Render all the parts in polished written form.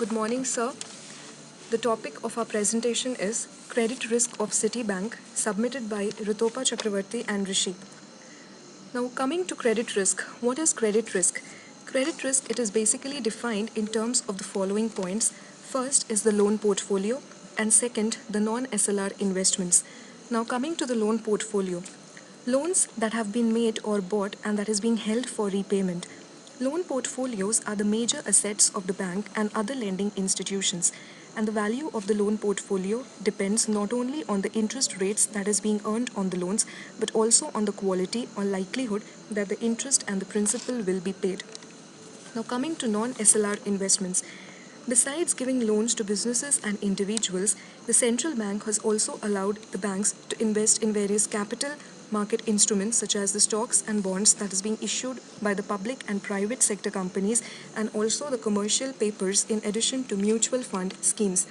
Good morning, sir. The topic of our presentation is Credit Risk of Citibank, submitted by Ritopa Chakravarti and Rishi. Now, coming to credit risk, what is credit risk? Credit risk, it is basically defined in terms of the following points. First is the loan portfolio, and second, the non-SLR investments. Now, coming to the loan portfolio, loans that have been made or bought and that is being held for repayment. Loan portfolios are the major assets of the bank and other lending institutions, and the value of the loan portfolio depends not only on the interest rates that is being earned on the loans, but also on the quality or likelihood that the interest and the principal will be paid. Now, coming to non-SLR investments. Besides giving loans to businesses and individuals, the central bank has also allowed the banks to invest in various capital market instruments such as the stocks and bonds that is being issued by the public and private sector companies, and also the commercial papers in addition to mutual fund schemes.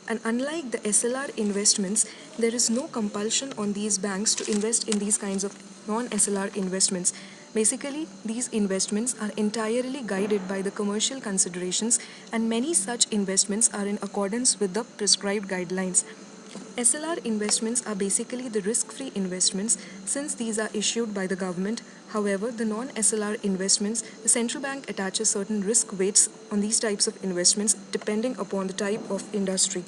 And unlike the SLR investments, there is no compulsion on these banks to invest in these kinds of non-SLR investments. Basically, these investments are entirely guided by the commercial considerations, and many such investments are in accordance with the prescribed guidelines. SLR investments are basically the risk-free investments since these are issued by the government. However, the non-SLR investments, the central bank attaches certain risk weights on these types of investments depending upon the type of industry.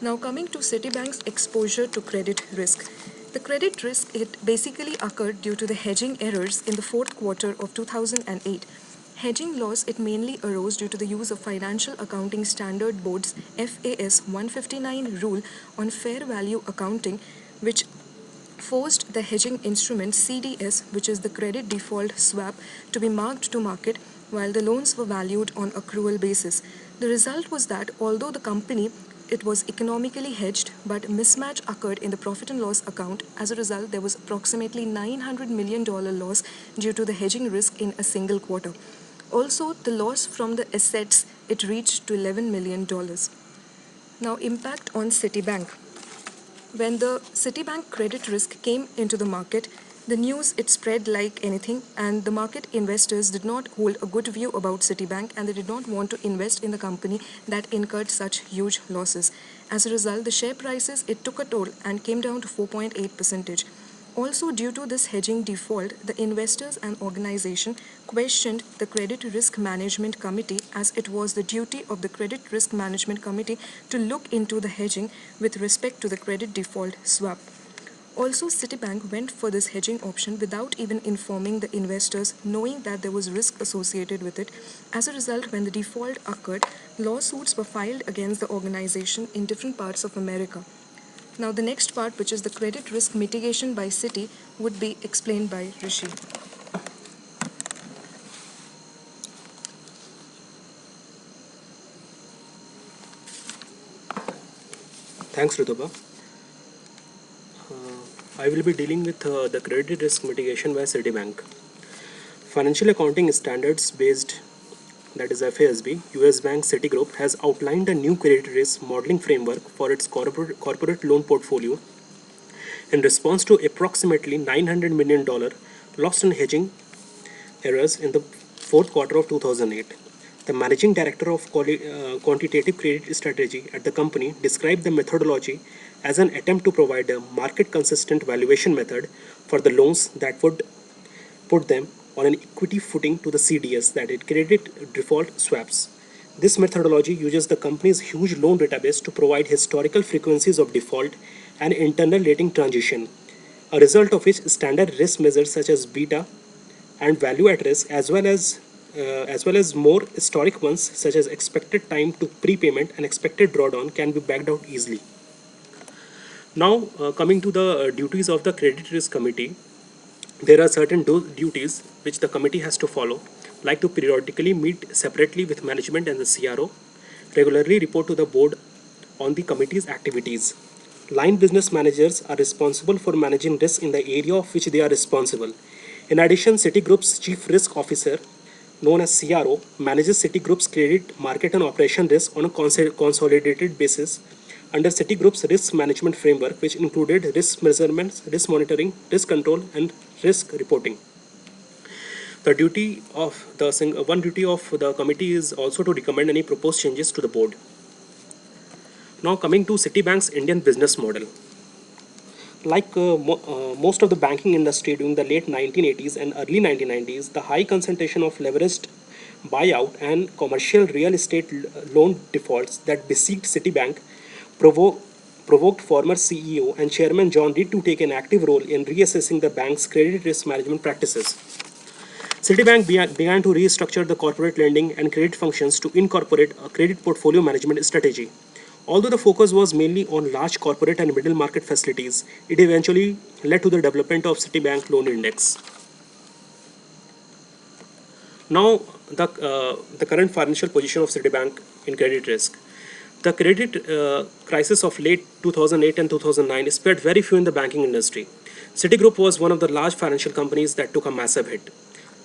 Now, coming to Citibank's exposure to credit risk. The credit risk, it basically occurred due to the hedging errors in the fourth quarter of 2008. Hedging loss, it mainly arose due to the use of Financial Accounting Standard Board's FAS 159 rule on fair value accounting, which forced the hedging instrument CDS, which is the credit default swap, to be marked to market while the loans were valued on accrual basis. The result was that although the company it was economically hedged, but mismatch occurred in the profit and loss account. As a result, there was approximately $900 million loss due to the hedging risk in a single quarter. Also, the loss from the assets, it reached to $11 million. Now, impact on Citibank. When the Citibank credit risk came into the market, the news it spread like anything, and the market investors did not hold a good view about Citibank, and they did not want to invest in the company that incurred such huge losses. As a result, the share prices it took a toll and came down to 4.8%. Also, due to this hedging default, the investors and organization questioned the Credit Risk Management Committee, as it was the duty of the Credit Risk Management Committee to look into the hedging with respect to the credit default swap. Also, Citibank went for this hedging option without even informing the investors, knowing that there was risk associated with it. As a result, when the default occurred, lawsuits were filed against the organization in different parts of America. Now, the next part, which is the credit risk mitigation by Citi, would be explained by Rishi. Thanks, Rituba. I will be dealing with the credit risk mitigation by Citibank. Financial Accounting Standards based, that is FASB, US Bank Citigroup has outlined a new credit risk modeling framework for its corporate loan portfolio in response to approximately $900 million lost in hedging errors in the fourth quarter of 2008. The managing director of quantitative credit strategy at the company described the methodology as an attempt to provide a market-consistent valuation method for the loans that would put them on an equity footing to the CDS, that is, credit default swaps. This methodology uses the company's huge loan database to provide historical frequencies of default and internal rating transition, a result of which standard risk measures such as beta and value at risk, as well as more historic ones such as expected time to prepayment and expected drawdown, can be backed out easily. Now, coming to the duties of the credit risk committee, there are certain duties which the committee has to follow, like to periodically meet separately with management and the CRO, regularly report to the board on the committee's activities. Line business managers are responsible for managing risk in the area of which they are responsible. In addition, Citigroup's chief risk officer, known as CRO, manages Citigroup's credit, market and operation risk on a consolidated basis under Citigroup's risk management framework, which included risk measurements, risk monitoring, risk control, and risk reporting. The duty of one duty of the committee is also to recommend any proposed changes to the board. Now coming to Citibank's Indian business model. Like most of the banking industry during the late 1980s and early 1990s, the high concentration of leveraged buyout and commercial real estate loan defaults that besieged Citibank provoked former CEO and Chairman John Reed to take an active role in reassessing the bank's credit risk management practices. Citibank began to restructure the corporate lending and credit functions to incorporate a credit portfolio management strategy. Although the focus was mainly on large corporate and middle market facilities, it eventually led to the development of Citibank Loan Index. Now, the current financial position of Citibank in credit risk. The credit crisis of late 2008 and 2009 spared very few in the banking industry. Citigroup was one of the large financial companies that took a massive hit.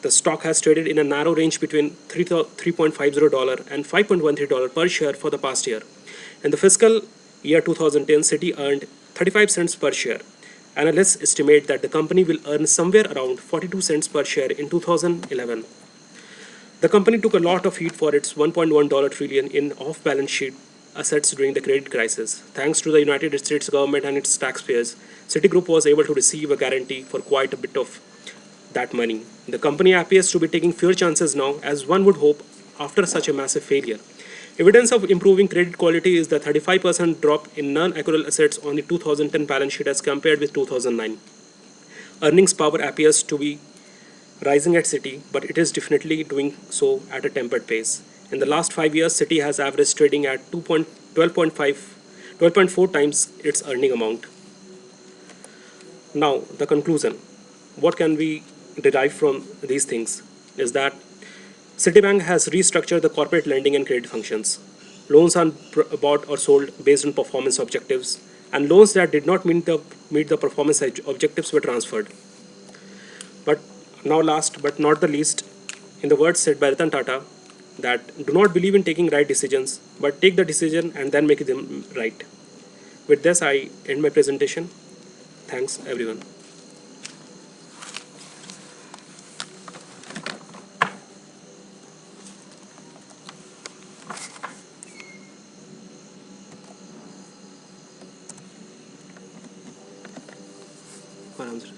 The stock has traded in a narrow range between $3.50 and $5.13 per share for the past year. In the fiscal year 2010, Citi earned 35 cents per share. Analysts estimate that the company will earn somewhere around 42 cents per share in 2011. The company took a lot of heat for its $1.1 trillion in off-balance sheet assets during the credit crisis. Thanks to the United States government and its taxpayers, Citigroup was able to receive a guarantee for quite a bit of that money. The company appears to be taking fewer chances now, as one would hope after such a massive failure. Evidence of improving credit quality is the 35% drop in non-accrual assets on the 2010 balance sheet as compared with 2009. Earnings power appears to be rising at Citi, but it is definitely doing so at a tempered pace. In the last 5 years, Citi has averaged trading at 12.4 times its earning amount. Now, the conclusion. What can we derive from these things is that Citibank has restructured the corporate lending and credit functions. Loans are bought or sold based on performance objectives, and loans that did not meet the performance objectives were transferred. But now, last but not the least, in the words said by Ratan Tata, that do not believe in taking right decisions, but take the decision and then make them right. With this, I end my presentation. Thanks, everyone. For answer.